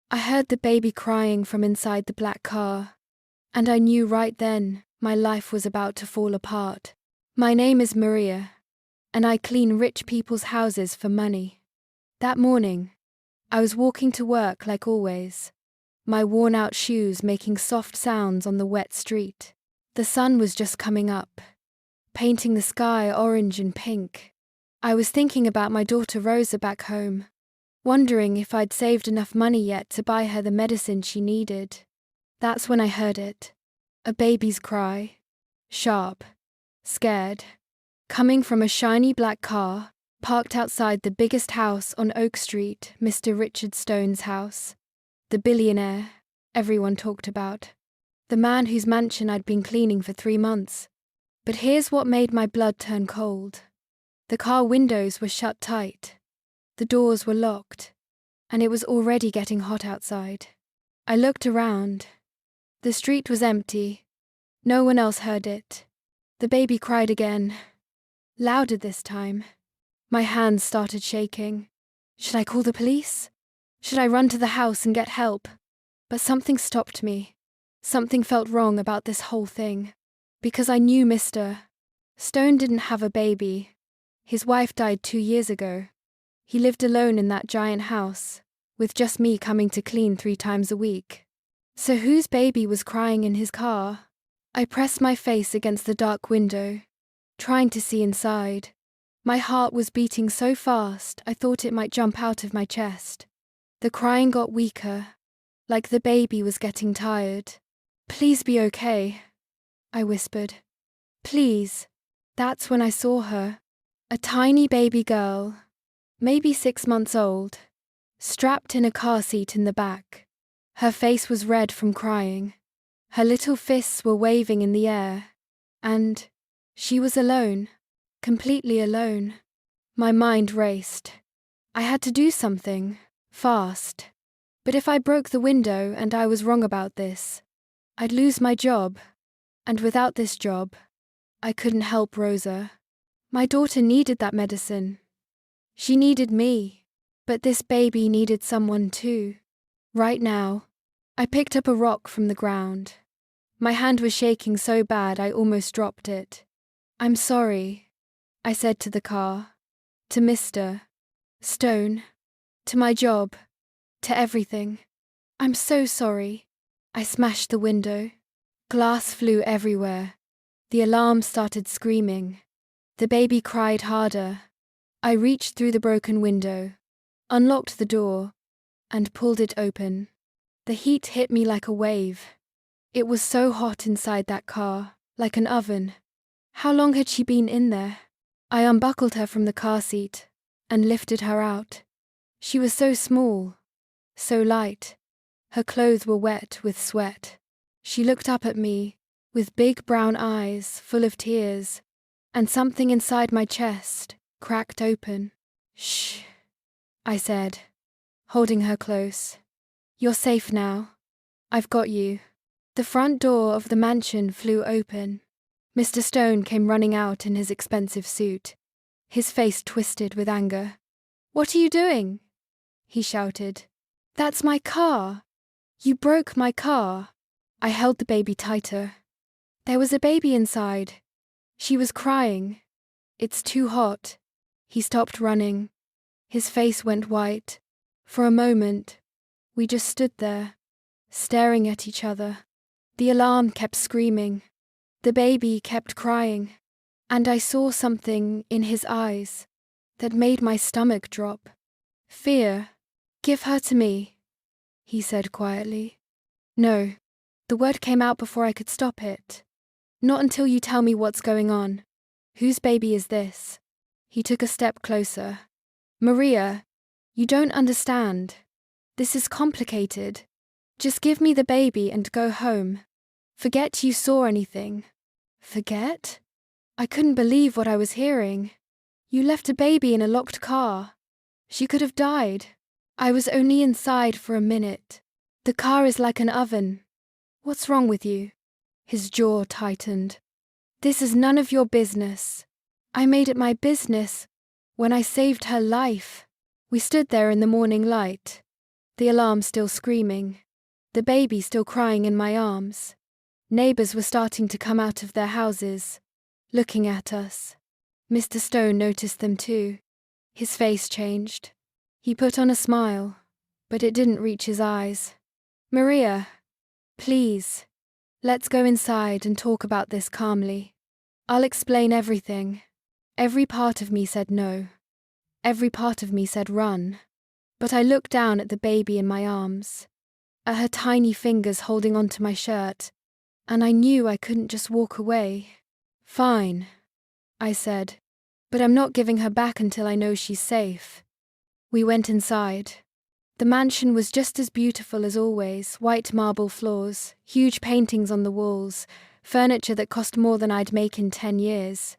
I heard the baby crying from inside the black car, and I knew right then my life was about to fall apart. My name is Maria, and I clean rich people's houses for money. That morning, I was walking to work like always, my worn-out shoes making soft sounds on the wet street. The sun was just coming up, painting the sky orange and pink. I was thinking about my daughter Rosa back home, wondering if I'd saved enough money yet to buy her the medicine she needed. That's when I heard it. A baby's cry. Sharp. Scared. Coming from a shiny black car, parked outside the biggest house on Oak Street, Mr. Richard Stone's house. The billionaire everyone talked about. The man whose mansion I'd been cleaning for 3 months. But here's what made my blood turn cold. The car windows were shut tight. The doors were locked, and it was already getting hot outside. I looked around. The street was empty. No one else heard it. The baby cried again. Louder this time. My hands started shaking. Should I call the police? Should I run to the house and get help? But something stopped me. Something felt wrong about this whole thing. Because I knew Mr. Stone didn't have a baby. His wife died 2 years ago. He lived alone in that giant house, with just me coming to clean 3 times a week. So whose baby was crying in his car? I pressed my face against the dark window, trying to see inside. My heart was beating so fast I thought it might jump out of my chest. The crying got weaker, like the baby was getting tired. Please be okay, I whispered. Please. That's when I saw her. A tiny baby girl, maybe 6 months old, strapped in a car seat in the back. Her face was red from crying. Her little fists were waving in the air. And she was alone, completely alone. My mind raced. I had to do something, fast. But if I broke the window and I was wrong about this, I'd lose my job. And without this job, I couldn't help Rosa. My daughter needed that medicine. She needed me, but this baby needed someone too. Right now, I picked up a rock from the ground. My hand was shaking so bad I almost dropped it. I'm sorry, I said to the car, to Mr. Stone, to my job, to everything. I'm so sorry. I smashed the window. Glass flew everywhere. The alarm started screaming. The baby cried harder. I reached through the broken window, unlocked the door, and pulled it open. The heat hit me like a wave. It was so hot inside that car, like an oven. How long had she been in there? I unbuckled her from the car seat and lifted her out. She was so small, so light. Her clothes were wet with sweat. She looked up at me with big brown eyes full of tears, and something inside my chest cracked open. Shh, I said, holding her close. You're safe now. I've got you. The front door of the mansion flew open. Mr. Stone came running out in his expensive suit, his face twisted with anger. What are you doing? He shouted. That's my car. You broke my car. I held the baby tighter. There was a baby inside. She was crying. It's too hot. He stopped running. His face went white. For a moment, we just stood there, staring at each other. The alarm kept screaming. The baby kept crying. And I saw something in his eyes that made my stomach drop. Fear. Give her to me, he said quietly. No. The word came out before I could stop it. Not until you tell me what's going on. Whose baby is this? He took a step closer. Maria, you don't understand. This is complicated. Just give me the baby and go home. Forget you saw anything. Forget? I couldn't believe what I was hearing. You left a baby in a locked car. She could have died. I was only inside for a minute. The car is like an oven. What's wrong with you? His jaw tightened. This is none of your business. I made it my business when I saved her life. We stood there in the morning light. The alarm still screaming. The baby still crying in my arms. Neighbors were starting to come out of their houses, looking at us. Mr. Stone noticed them too. His face changed. He put on a smile, but it didn't reach his eyes. "Maria, please, let's go inside and talk about this calmly. I'll explain everything." Every part of me said no. Every part of me said run. But I looked down at the baby in my arms, at her tiny fingers holding onto my shirt, and I knew I couldn't just walk away. "Fine," I said, "but I'm not giving her back until I know she's safe." We went inside. The mansion was just as beautiful as always, white marble floors, huge paintings on the walls, furniture that cost more than I'd make in 10 years.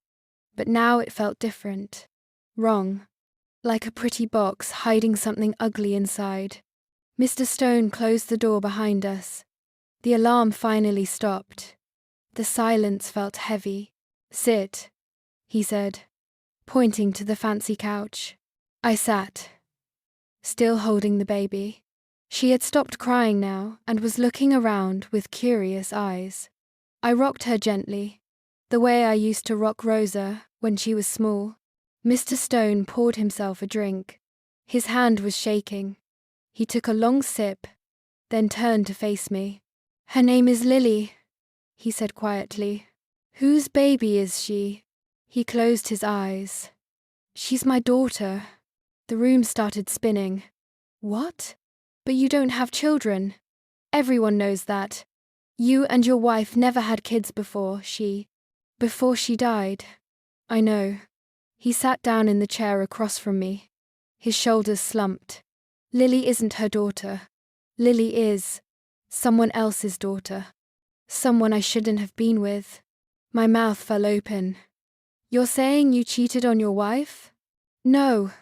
But now it felt different. Wrong. Like a pretty box hiding something ugly inside. Mr. Stone closed the door behind us. The alarm finally stopped. The silence felt heavy. "Sit," he said, pointing to the fancy couch. I sat, still holding the baby. She had stopped crying now and was looking around with curious eyes. I rocked her gently, the way I used to rock Rosa when she was small. Mr. Stone poured himself a drink. His hand was shaking. He took a long sip, then turned to face me. "Her name is Lily," he said quietly. "Whose baby is she?" He closed his eyes. "She's my daughter." The room started spinning. "What? But you don't have children. Everyone knows that. You and your wife never had kids before she died." "I know." He sat down in the chair across from me. His shoulders slumped. "Lily isn't her daughter. Lily is someone else's daughter. Someone I shouldn't have been with." My mouth fell open. "You're saying you cheated on your wife?" "No."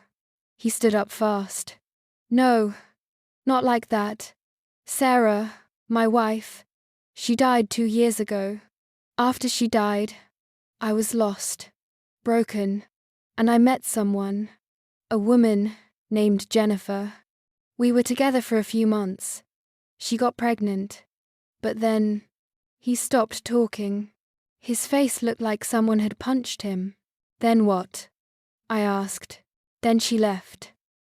He stood up fast. "No, not like that. Sarah, my wife, she died 2 years ago. After she died, I was lost, broken, and I met someone, a woman named Jennifer. We were together for a few months. She got pregnant, but then..." He stopped talking. His face looked like someone had punched him. "Then what?" I asked. "Then she left.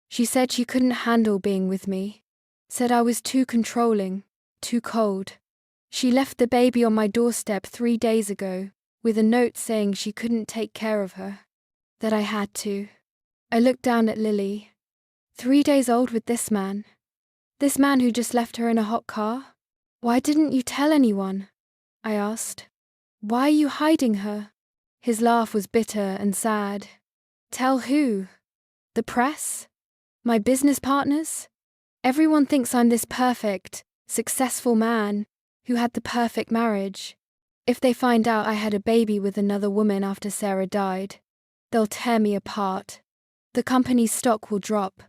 She said she couldn't handle being with me. Said I was too controlling, too cold. She left the baby on my doorstep 3 days ago, with a note saying she couldn't take care of her. That I had to." I looked down at Lily. 3 days old with this man? This man who just left her in a hot car? "Why didn't you tell anyone?" I asked. "Why are you hiding her?" His laugh was bitter and sad. "Tell who? The press? My business partners? Everyone thinks I'm this perfect, successful man who had the perfect marriage. If they find out I had a baby with another woman after Sarah died, they'll tear me apart. The company's stock will drop.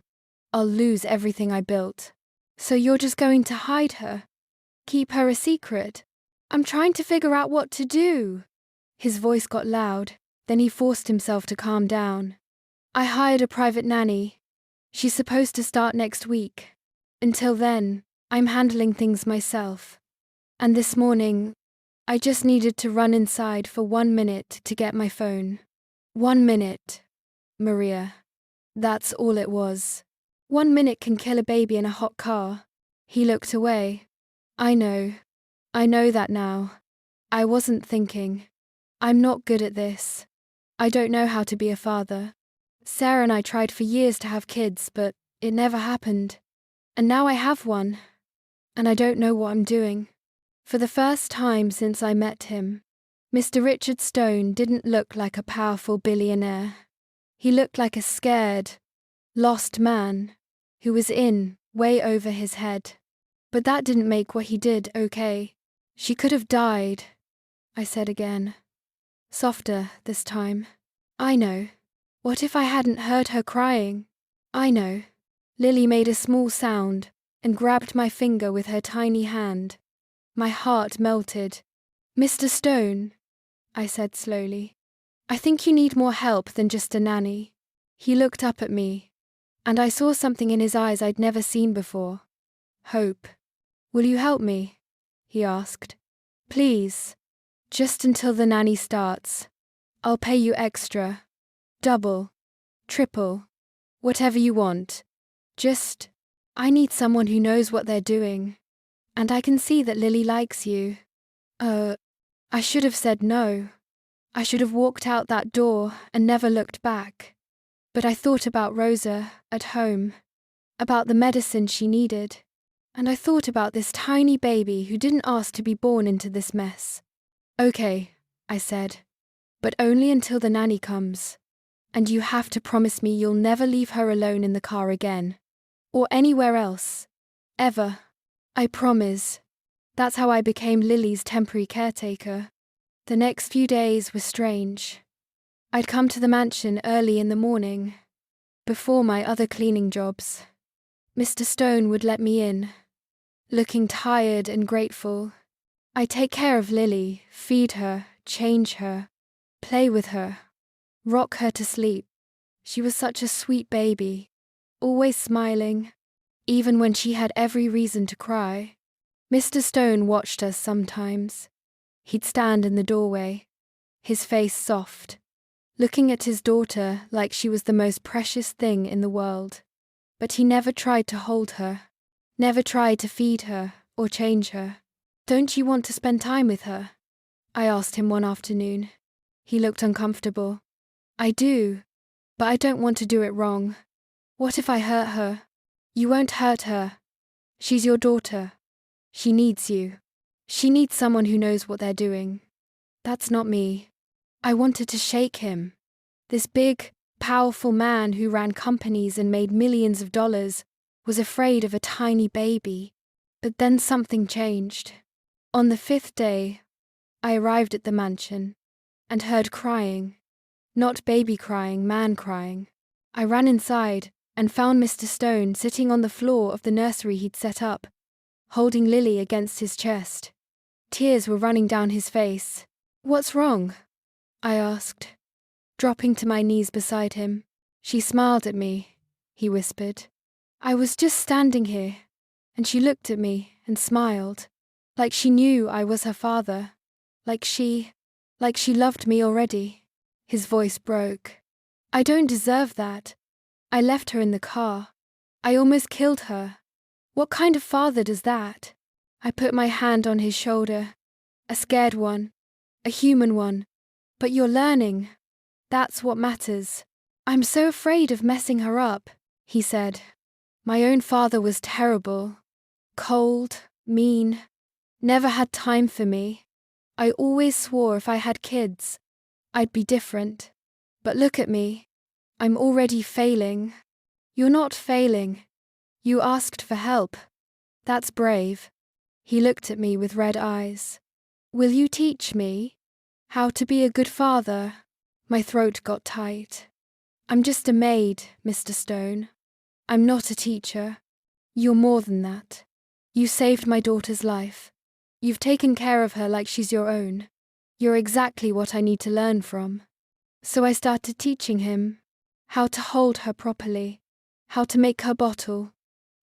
I'll lose everything I built. So you're just going to hide her? Keep her a secret? I'm trying to figure out what to do." His voice got loud, then he forced himself to calm down. "I hired a private nanny. She's supposed to start next week. Until then, I'm handling things myself. And this morning, I just needed to run inside for 1 minute to get my phone. 1 minute, Maria. That's all it was. 1 minute can kill a baby in a hot car." He looked away. I know that now. I wasn't thinking. I'm not good at this. I don't know how to be a father. Sarah and I tried for years to have kids, but it never happened. And now I have one. And I don't know what I'm doing." For the first time since I met him, Mr. Richard Stone didn't look like a powerful billionaire. He looked like a scared, lost man who was in way over his head. But that didn't make what he did okay. "She could have died," I said again. Softer this time. "I know. What if I hadn't heard her crying?" "I know." Lily made a small sound and grabbed my finger with her tiny hand. My heart melted. "Mr. Stone," I said slowly, "I think you need more help than just a nanny." He looked up at me. and I saw something in his eyes I'd never seen before. Hope. Will you help me? He asked. Please. Just until the nanny starts. I'll pay you extra. Double. Triple. Whatever you want. I need someone who knows what they're doing. And I can see that Lily likes you. I should have said no. I should have walked out that door and never looked back. But I thought about Rosa at home, about the medicine she needed, and I thought about this tiny baby who didn't ask to be born into this mess. Okay, I said, but only until the nanny comes. And you have to promise me you'll never leave her alone in the car again. Or anywhere else. Ever. I promise. That's how I became Lily's temporary caretaker. The next few days were strange. I'd come to the mansion early in the morning, before my other cleaning jobs. Mr. Stone would let me in, looking tired and grateful. I'd take care of Lily, feed her, change her, play with her, rock her to sleep. She was such a sweet baby, always smiling, even when she had every reason to cry. Mr. Stone watched us sometimes. He'd stand in the doorway, his face soft, looking at his daughter like she was the most precious thing in the world. But he never tried to hold her, never tried to feed her or change her. Don't you want to spend time with her? I asked him one afternoon. He looked uncomfortable. I do, but I don't want to do it wrong. What if I hurt her? You won't hurt her. She's your daughter. She needs you. She needs someone who knows what they're doing. That's not me. I wanted to shake him. This big, powerful man who ran companies and made millions of dollars was afraid of a tiny baby. But then something changed. On the 5th day, I arrived at the mansion and heard crying. Not baby crying, man crying. I ran inside and found Mr. Stone sitting on the floor of the nursery he'd set up, holding Lily against his chest. Tears were running down his face. What's wrong? I asked, dropping to my knees beside him. She smiled at me, he whispered. I was just standing here, and she looked at me and smiled, like she knew I was her father, like she loved me already. His voice broke. I don't deserve that. I left her in the car. I almost killed her. What kind of father does that? I put my hand on his shoulder. A scared one. A human one. But you're learning. That's what matters. I'm so afraid of messing her up, he said. My own father was terrible. Cold, mean. Never had time for me. I always swore if I had kids, I'd be different. But look at me. I'm already failing. You're not failing. You asked for help. That's brave. He looked at me with red eyes. Will you teach me how to be a good father? My throat got tight. I'm just a maid, Mr. Stone. I'm not a teacher. You're more than that. You saved my daughter's life. You've taken care of her like she's your own. You're exactly what I need to learn from. So I started teaching him how to hold her properly, how to make her bottle,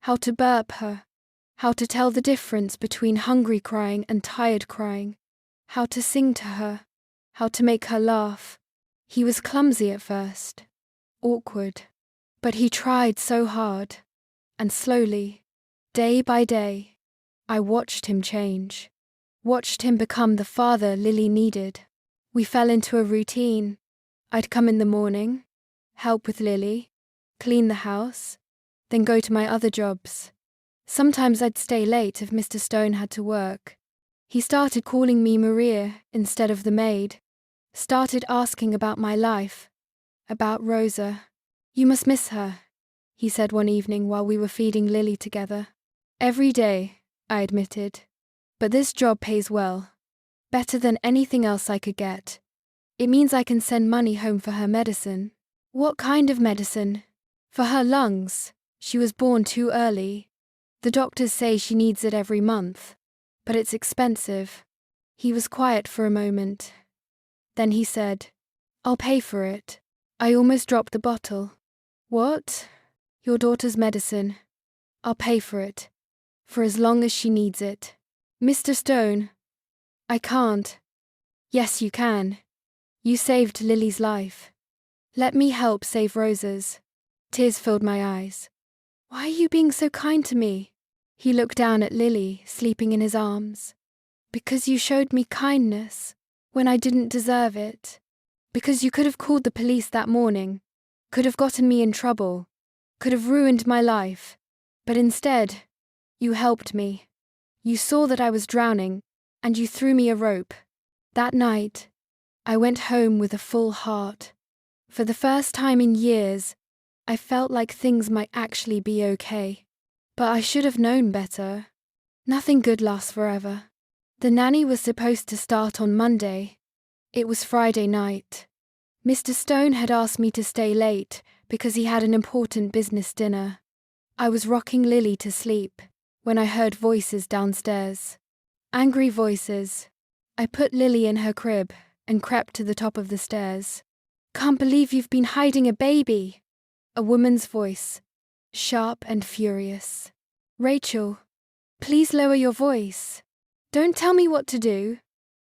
how to burp her, how to tell the difference between hungry crying and tired crying, how to sing to her, how to make her laugh. He was clumsy at first, awkward, but he tried so hard, and slowly, day by day, I watched him change, watched him become the father Lily needed. We fell into a routine. I'd come in the morning, help with Lily, clean the house, then go to my other jobs. Sometimes I'd stay late if Mr. Stone had to work. He started calling me Maria instead of the maid, started asking about my life, about Rosa. You must miss her, he said one evening while we were feeding Lily together. Every day, I admitted. But this job pays well, better than anything else I could get. It means I can send money home for her medicine. What kind of medicine? For her lungs. She was born too early. The doctors say she needs it every month. But it's expensive. He was quiet for a moment. Then he said, I'll pay for it. I almost dropped the bottle. What? Your daughter's medicine. I'll pay for it. For as long as she needs it. Mr. Stone. I can't. Yes, you can. You saved Lily's life. Let me help save Rosa's. Tears filled my eyes. Why are you being so kind to me? He looked down at Lily, sleeping in his arms. Because you showed me kindness when I didn't deserve it. Because you could have called the police that morning, could have gotten me in trouble, could have ruined my life. But instead, you helped me. You saw that I was drowning, and you threw me a rope. That night, I went home with a full heart. For the first time in years, I felt like things might actually be okay. But I should have known better. Nothing good lasts forever. The nanny was supposed to start on Monday. It was Friday night. Mr. Stone had asked me to stay late because he had an important business dinner. I was rocking Lily to sleep when I heard voices downstairs. Angry voices. I put Lily in her crib and crept to the top of the stairs. Can't believe you've been hiding a baby. A woman's voice, sharp and furious. Rachel, please lower your voice. Don't tell me what to do.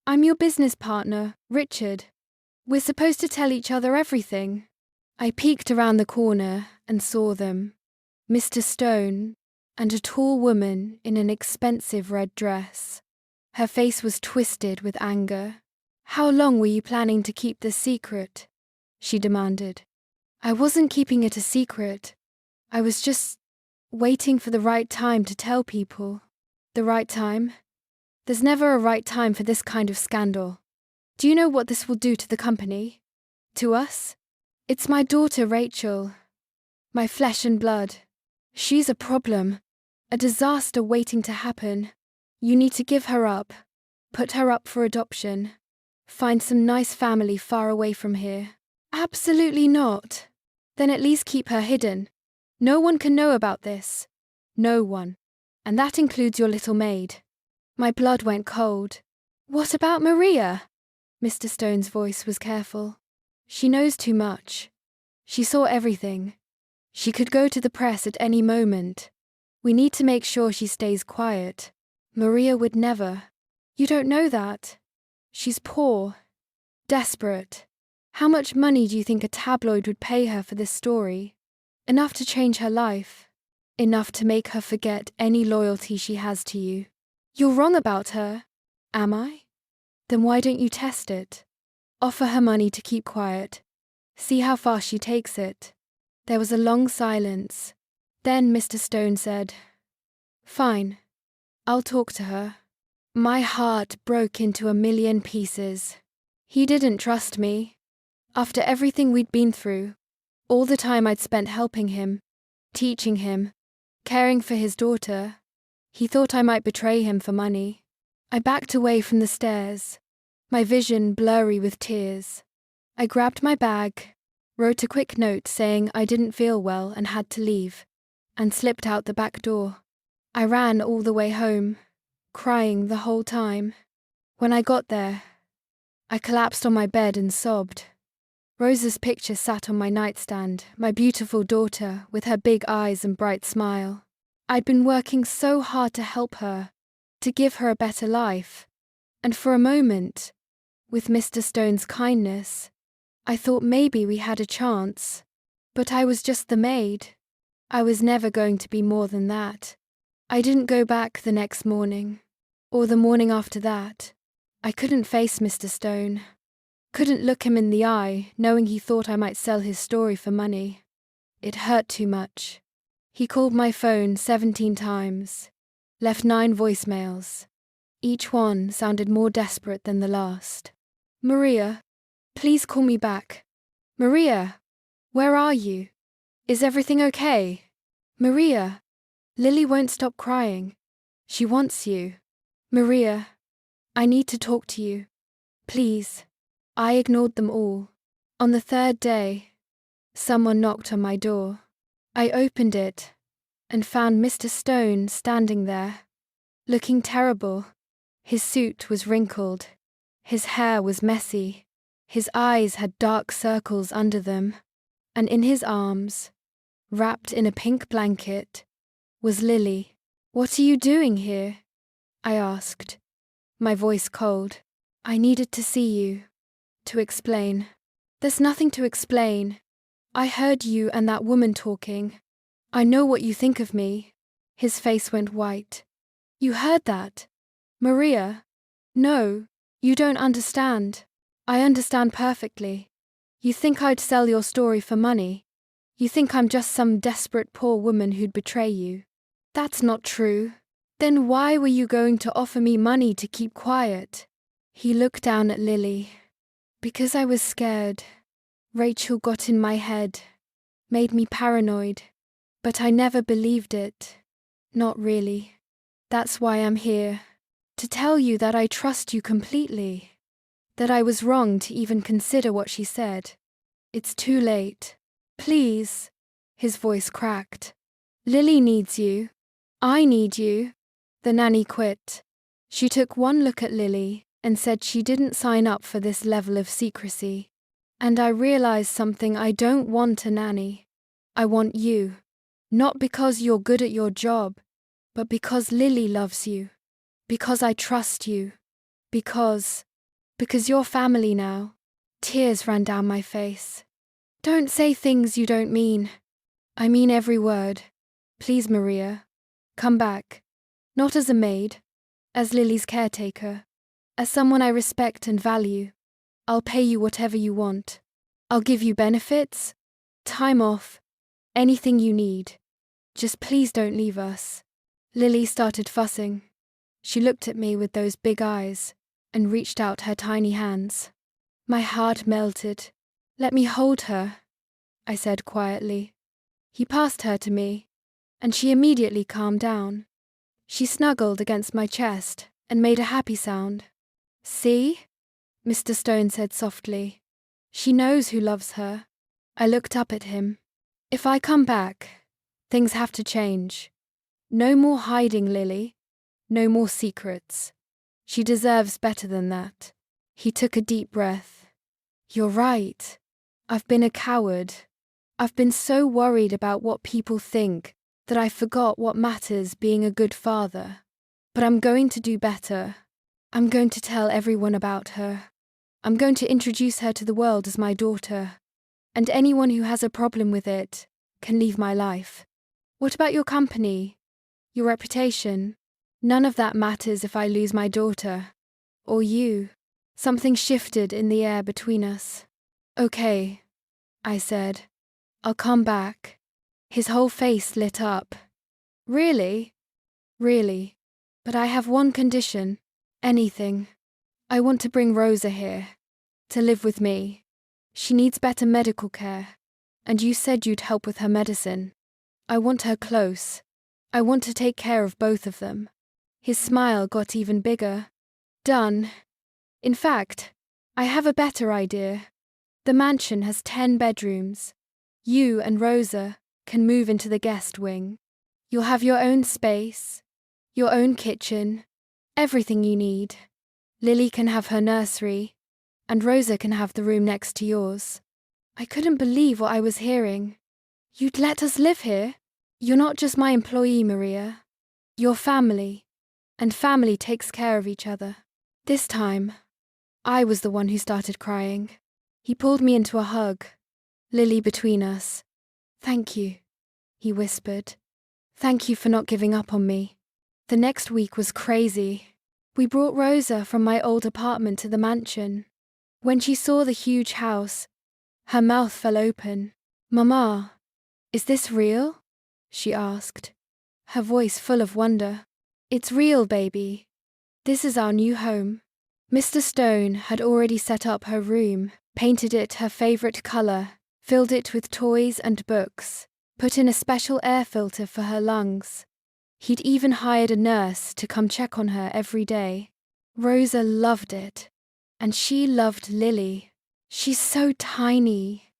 I'm your business partner, Richard. We're supposed to tell each other everything. I peeked around the corner and saw them. Mr. Stone and a tall woman in an expensive red dress. Her face was twisted with anger. How long were you planning to keep this secret? She demanded. I wasn't keeping it a secret. I was just waiting for the right time to tell people. The right time? There's never a right time for this kind of scandal. Do you know what this will do to the company? To us? It's my daughter, Rachel. My flesh and blood. She's a problem. A disaster waiting to happen. You need to give her up. Put her up for adoption. Find some nice family far away from here. Absolutely not. Then at least keep her hidden. No one can know about this. No one. And that includes your little maid. My blood went cold. What about Maria? Mr. Stone's voice was careful. She knows too much. She saw everything. She could go to the press at any moment. We need to make sure she stays quiet. Maria would never. You don't know that. She's poor. Desperate. How much money do you think a tabloid would pay her for this story? Enough to change her life. Enough to make her forget any loyalty she has to you. You're wrong about her. Am I? Then why don't you test it? Offer her money to keep quiet. See how far she takes it. There was a long silence. Then Mr. Stone said, Fine. I'll talk to her. My heart broke into a million pieces. He didn't trust me. After everything we'd been through, all the time I'd spent helping him, teaching him, caring for his daughter, he thought I might betray him for money. I backed away from the stairs, my vision blurry with tears. I grabbed my bag, wrote a quick note saying I didn't feel well and had to leave, and slipped out the back door. I ran all the way home, crying the whole time. When I got there, I collapsed on my bed and sobbed. Rosa's picture sat on my nightstand, my beautiful daughter with her big eyes and bright smile. I'd been working so hard to help her, to give her a better life. And for a moment, with Mr. Stone's kindness, I thought maybe we had a chance. But I was just the maid. I was never going to be more than that. I didn't go back the next morning, or the morning after that. I couldn't face Mr. Stone. Couldn't look him in the eye, knowing he thought I might sell his story for money. It hurt too much. He called my phone 17 times, left 9 voicemails. Each one sounded more desperate than the last. Maria, please call me back. Maria, where are you? Is everything okay? Maria, Lily won't stop crying. She wants you. Maria, I need to talk to you. Please. I ignored them all. On the 3rd day, someone knocked on my door. I opened it and found Mr. Stone standing there, looking terrible. His suit was wrinkled. His hair was messy. His eyes had dark circles under them. And in his arms, wrapped in a pink blanket, was Lily. "What are you doing here?" I asked, my voice cold. "I needed to see you." "To explain." "There's nothing to explain. I heard you and that woman talking. I know what you think of me." His face went white. "You heard that? Maria?" "No, you don't understand." "I understand perfectly. You think I'd sell your story for money. You think I'm just some desperate poor woman who'd betray you. That's not true. Then why were you going to offer me money to keep quiet?" He looked down at Lily. "Because I was scared. Rachel got in my head, made me paranoid. But I never believed it. Not really. That's why I'm here. To tell you that I trust you completely. That I was wrong to even consider what she said. It's too late. Please." His voice cracked. "Lily needs you. I need you." The nanny quit. She took one look at Lily and said she didn't sign up for this level of secrecy. And I realized something. I don't want a nanny. I want you. Not because you're good at your job, but because Lily loves you. Because I trust you. Because you're family now. Tears ran down my face. "Don't say things you don't mean." "I mean every word. Please, Maria, come back. Not as a maid, as Lily's caretaker, as someone I respect and value. I'll pay you whatever you want. I'll give you benefits, time off, anything you need. Just please don't leave us." Lily started fussing. She looked at me with those big eyes and reached out her tiny hands. My heart melted. "Let me hold her," I said quietly. He passed her to me, and she immediately calmed down. She snuggled against my chest and made a happy sound. "See?" Mr. Stone said softly. "She knows who loves her." I looked up at him. "If I come back, things have to change. No more hiding, Lily. No more secrets. She deserves better than that." He took a deep breath. "You're right. I've been a coward. I've been so worried about what people think that I forgot what matters, being a good father. But I'm going to do better. I'm going to tell everyone about her. I'm going to introduce her to the world as my daughter. And anyone who has a problem with it can leave my life. What about your company? Your reputation? None of that matters if I lose my daughter. Or you." Something shifted in the air between us. "Okay," I said. "I'll come back." His whole face lit up. "Really?" "Really. But I have one condition. Anything. I want to bring Rosa here. To live with me. She needs better medical care. And you said you'd help with her medicine. I want her close. I want to take care of both of them." His smile got even bigger. "Done. In fact, I have a better idea. The mansion has 10 bedrooms. You and Rosa can move into the guest wing. You'll have your own space, your own kitchen, everything you need. Lily can have her nursery, and Rosa can have the room next to yours." I couldn't believe what I was hearing. "You'd let us live here? You're not just my employee, Maria. You're family, and family takes care of each other." This time, I was the one who started crying. He pulled me into a hug, Lily between us. "Thank you," he whispered. "Thank you for not giving up on me." The next week was crazy. We brought Rosa from my old apartment to the mansion. When she saw the huge house, her mouth fell open. "Mama, is this real?" she asked, her voice full of wonder. "It's real, baby. This is our new home." Mr. Stone had already set up her room, painted it her favorite color, filled it with toys and books, put in a special air filter for her lungs. He'd even hired a nurse to come check on her every day. Rosa loved it, and she loved Lily. "She's so tiny,"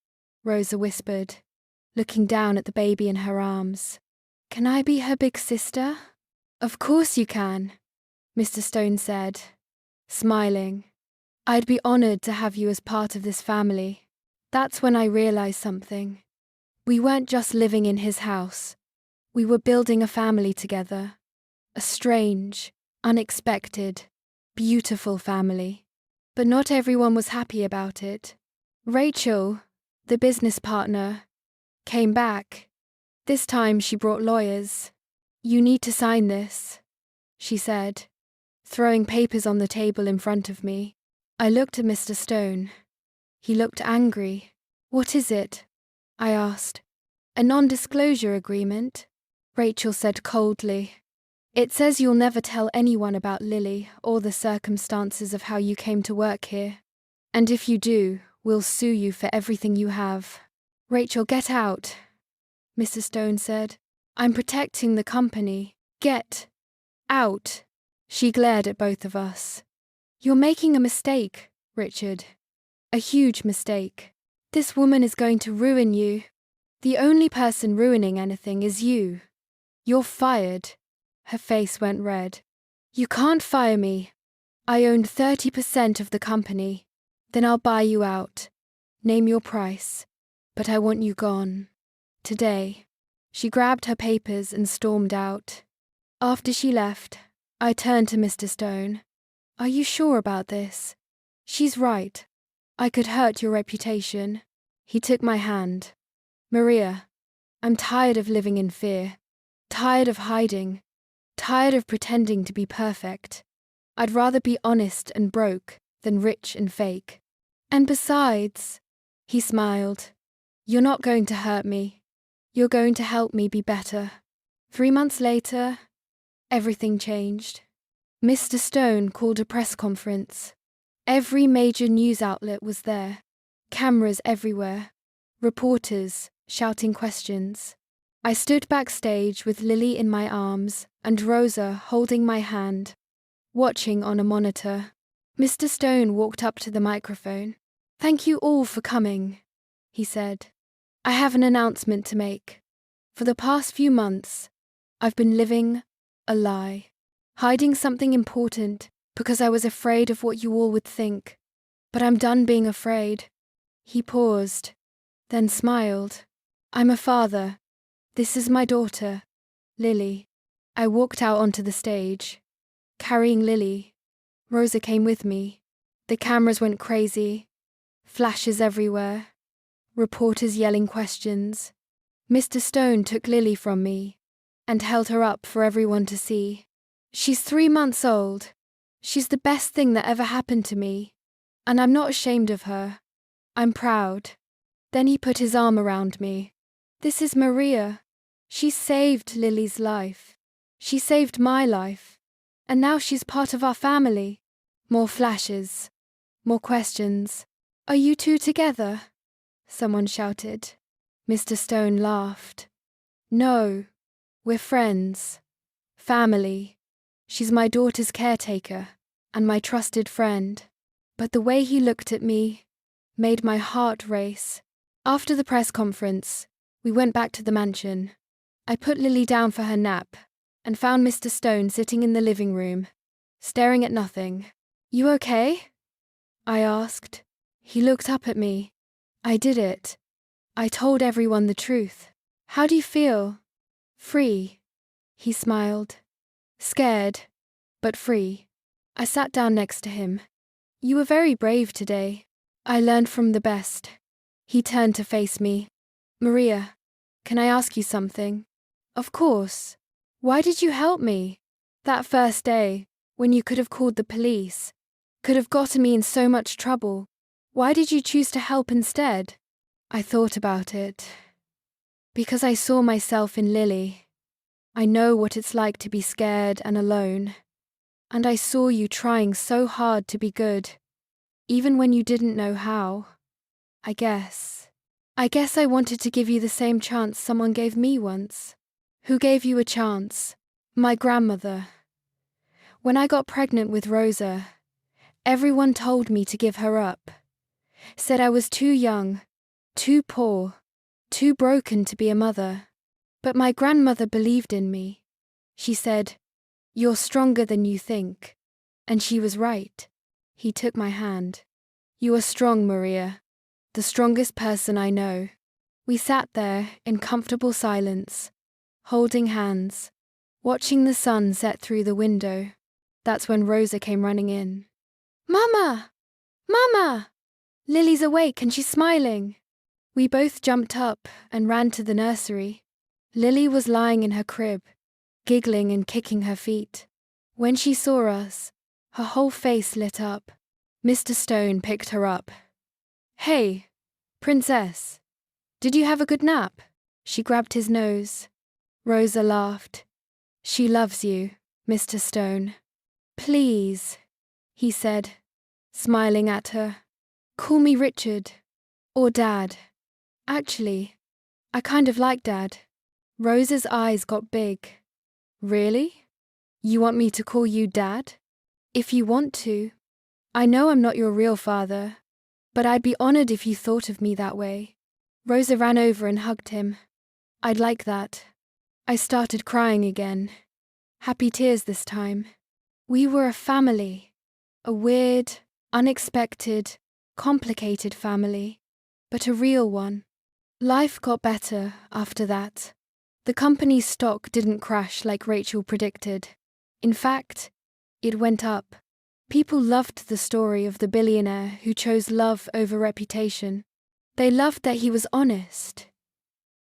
Rosa whispered, looking down at the baby in her arms. "Can I be her big sister?" "Of course you can," Mr. Stone said, smiling. "I'd be honored to have you as part of this family." That's when I realized something. We weren't just living in his house. We were building a family together. A strange, unexpected, beautiful family. But not everyone was happy about it. Rachel, the business partner, came back. This time she brought lawyers. "You need to sign this," she said, throwing papers on the table in front of me. I looked at Mr. Stone. He looked angry. "What is it?" I asked. "A non-disclosure agreement," Rachel said coldly. "It says you'll never tell anyone about Lily or the circumstances of how you came to work here. And if you do, we'll sue you for everything you have." "Rachel, get out," Mr. Stone said. "I'm protecting the company. Get out." She glared at both of us. "You're making a mistake, Richard. A huge mistake. This woman is going to ruin you. The only person ruining anything is you. You're fired." Her face went red. "You can't fire me. I own 30% of the company. Then I'll buy you out. Name your price. But I want you gone. Today." She grabbed her papers and stormed out. After she left, I turned to Mr. Stone. "Are you sure about this? She's right. I could hurt your reputation." He took my hand. "Maria, I'm tired of living in fear. Tired of hiding. Tired of pretending to be perfect. I'd rather be honest and broke than rich and fake. And besides," he smiled, "you're not going to hurt me. You're going to help me be better." 3 months later, everything changed. Mr. Stone called a press conference. Every major news outlet was there. Cameras everywhere. Reporters shouting questions. I stood backstage with Lily in my arms and Rosa holding my hand, watching on a monitor. Mr. Stone walked up to the microphone. "Thank you all for coming," he said. "I have an announcement to make. For the past few months, I've been living a lie, hiding something important because I was afraid of what you all would think. But I'm done being afraid." He paused, then smiled. "I'm a father. This is my daughter, Lily." I walked out onto the stage, carrying Lily. Rosa came with me. The cameras went crazy. Flashes everywhere. Reporters yelling questions. Mr. Stone took Lily from me and held her up for everyone to see. "She's 3 months old. She's the best thing that ever happened to me. And I'm not ashamed of her. I'm proud." Then he put his arm around me. "This is Maria. She saved Lily's life. She saved my life. And now she's part of our family." More flashes. More questions. "Are you two together?" someone shouted. Mr. Stone laughed. "No, we're friends. Family. She's my daughter's caretaker and my trusted friend." But the way he looked at me made my heart race. After the press conference, we went back to the mansion. I put Lily down for her nap and found Mr. Stone sitting in the living room, staring at nothing. "You okay?" I asked. He looked up at me. "I did it. I told everyone the truth. How do you feel?" "Free," he smiled. "Scared, but free." I sat down next to him. "You were very brave today. I learned from the best." He turned to face me. "Maria, can I ask you something?" "Of course. Why did you help me? That first day, when you could have called the police, could have gotten me in so much trouble. Why did you choose to help instead?" I thought about it. Because I saw myself in Lily. I know what it's like to be scared and alone. And I saw you trying so hard to be good, even when you didn't know how. I guess I wanted to give you the same chance someone gave me once. Who gave you a chance? My grandmother. When I got pregnant with Rosa, everyone told me to give her up. Said I was too young, too poor, too broken to be a mother. But my grandmother believed in me. She said, "You're stronger than you think." And she was right. He took my hand. "You are strong, Maria. The strongest person I know." We sat there in comfortable silence, holding hands, watching the sun set through the window. That's when Rosa came running in. "Mama! Mama! Lily's awake and she's smiling." We both jumped up and ran to the nursery. Lily was lying in her crib, giggling and kicking her feet. When she saw us, her whole face lit up. Mr. Stone picked her up. "Hey, princess, did you have a good nap?" She grabbed his nose. Rosa laughed. "She loves you, Mr. Stone." "Please," he said, smiling at her. "Call me Richard, or Dad. Actually, I kind of like Dad." Rosa's eyes got big. "Really? You want me to call you Dad?" "If you want to. I know I'm not your real father, but I'd be honored if you thought of me that way." Rosa ran over and hugged him. "I'd like that." I started crying again. Happy tears this time. We were a family. A weird, unexpected, complicated family, but a real one. Life got better after that. The company's stock didn't crash like Rachel predicted. In fact, it went up. People loved the story of the billionaire who chose love over reputation. They loved that he was honest,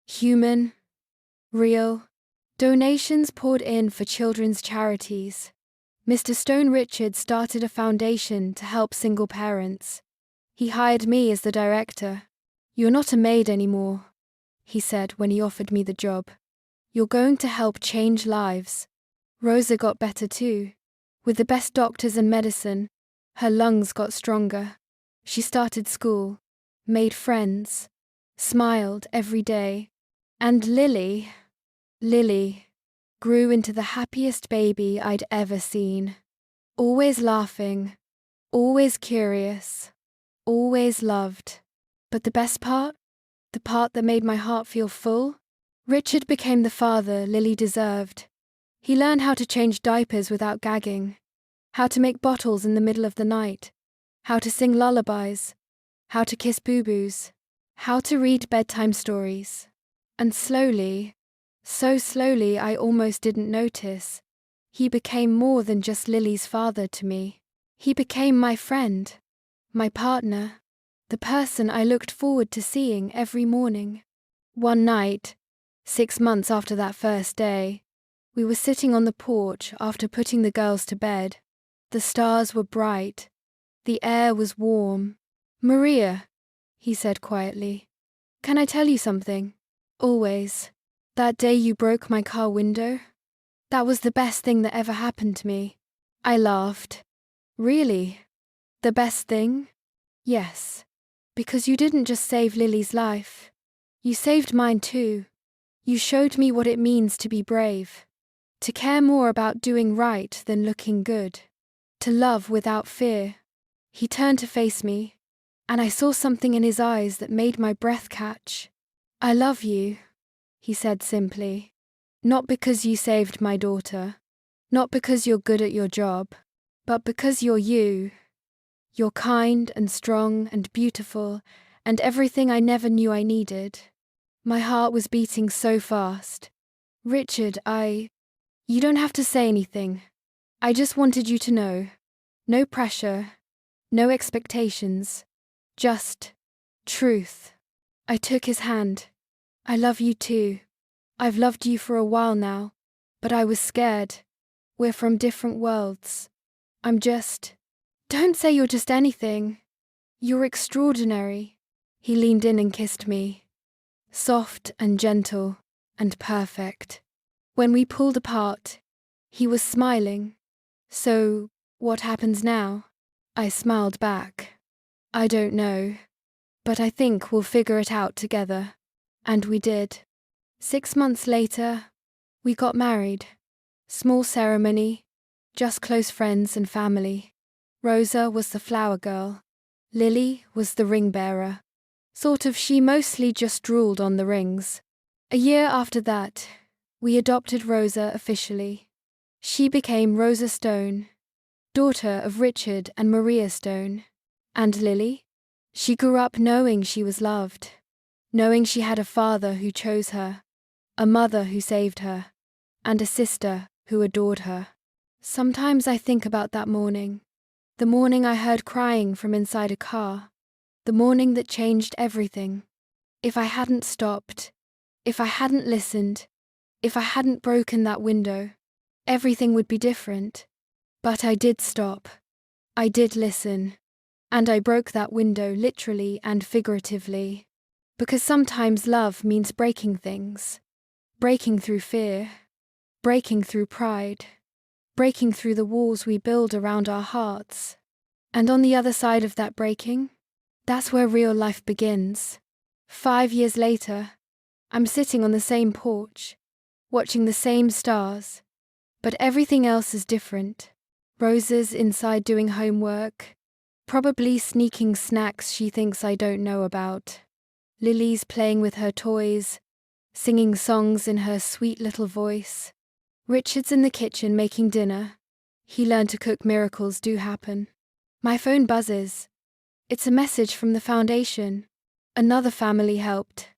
human, real. Donations poured in for children's charities. Mr. Stone Richard started a foundation to help single parents. He hired me as the director. "You're not a maid anymore," he said when he offered me the job. "You're going to help change lives." Rosa got better too. With the best doctors and medicine, her lungs got stronger. She started school, made friends, smiled every day. And Lily grew into the happiest baby I'd ever seen. Always laughing, always curious, always loved. But the best part? The part that made my heart feel full? Richard became the father Lily deserved. He learned how to change diapers without gagging, how to make bottles in the middle of the night, how to sing lullabies, how to kiss boo-boos, how to read bedtime stories. And slowly, so slowly I almost didn't notice, he became more than just Lily's father to me. He became my friend, my partner, the person I looked forward to seeing every morning. One night, 6 months after that first day, we were sitting on the porch after putting the girls to bed. The stars were bright. The air was warm. "Maria," he said quietly, "can I tell you something?" "Always. That day you broke my car window? That was the best thing that ever happened to me." I laughed. "Really? The best thing?" "Yes. Because you didn't just save Lily's life. You saved mine too. You showed me what it means to be brave. To care more about doing right than looking good. To love without fear." He turned to face me, and I saw something in his eyes that made my breath catch. "I love you," he said simply. "Not because you saved my daughter, not because you're good at your job, but because you're you. You're kind and strong and beautiful and everything I never knew I needed." My heart was beating so fast. "Richard, You don't have to say anything. I just wanted you to know. No pressure, no expectations, just truth." I took his hand. "I love you too. I've loved you for a while now, but I was scared. We're from different worlds. Don't say you're just anything. You're extraordinary." He leaned in and kissed me. Soft and gentle and perfect. When we pulled apart, he was smiling. "So, what happens now?" I smiled back. "I don't know, but I think we'll figure it out together." And we did. 6 months later, we got married. Small ceremony, just close friends and family. Rosa was the flower girl. Lily was the ring bearer. She mostly just drooled on the rings. A year after that, we adopted Rosa officially. She became Rosa Stone, daughter of Richard and Maria Stone. And Lily? She grew up knowing she was loved, knowing she had a father who chose her, a mother who saved her, and a sister who adored her. Sometimes I think about that morning, the morning I heard crying from inside a car, the morning that changed everything. If I hadn't stopped, if I hadn't listened, if I hadn't broken that window, everything would be different. But I did stop. I did listen. And I broke that window literally and figuratively. Because sometimes love means breaking things. Breaking through fear. Breaking through pride. Breaking through the walls we build around our hearts. And on the other side of that breaking, that's where real life begins. 5 years later, I'm sitting on the same porch, watching the same stars, but everything else is different. Rosa's inside doing homework, probably sneaking snacks she thinks I don't know about. Lily's playing with her toys, singing songs in her sweet little voice. Richard's in the kitchen making dinner. He learned to cook, miracles do happen. My phone buzzes. It's a message from the foundation. Another family helped.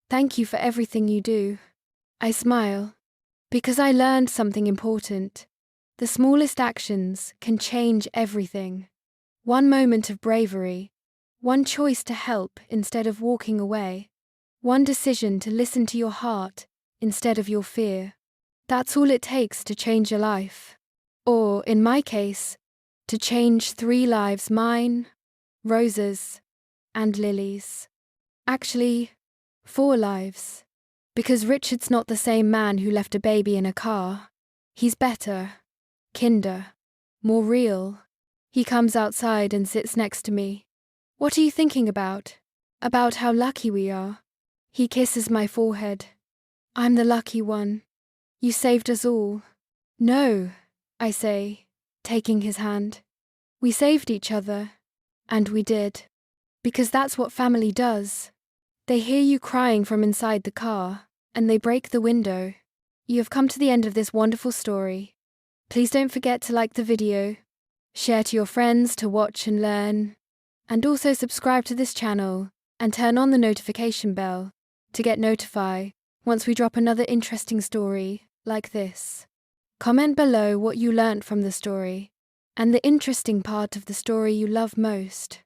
Thank you for everything you do. I smile, because I learned something important. The smallest actions can change everything. One moment of bravery, one choice to help instead of walking away, one decision to listen to your heart instead of your fear. That's all it takes to change a life. Or, in my case, to change 3 lives: mine, Rosa's, and Lily's. Actually, 4 lives. Because Richard's not the same man who left a baby in a car. He's better, kinder, more real. He comes outside and sits next to me. What are you thinking about? About how lucky we are. He kisses my forehead. I'm the lucky one. You saved us all. No, I say, taking his hand. We saved each other. And we did. Because that's what family does. They hear you crying from inside the car, and they break the window. You have come to the end of this wonderful story. Please don't forget to like the video, share to your friends to watch and learn, and also subscribe to this channel and turn on the notification bell to get notified once we drop another interesting story like this. Comment below what you learnt from the story and the interesting part of the story you love most.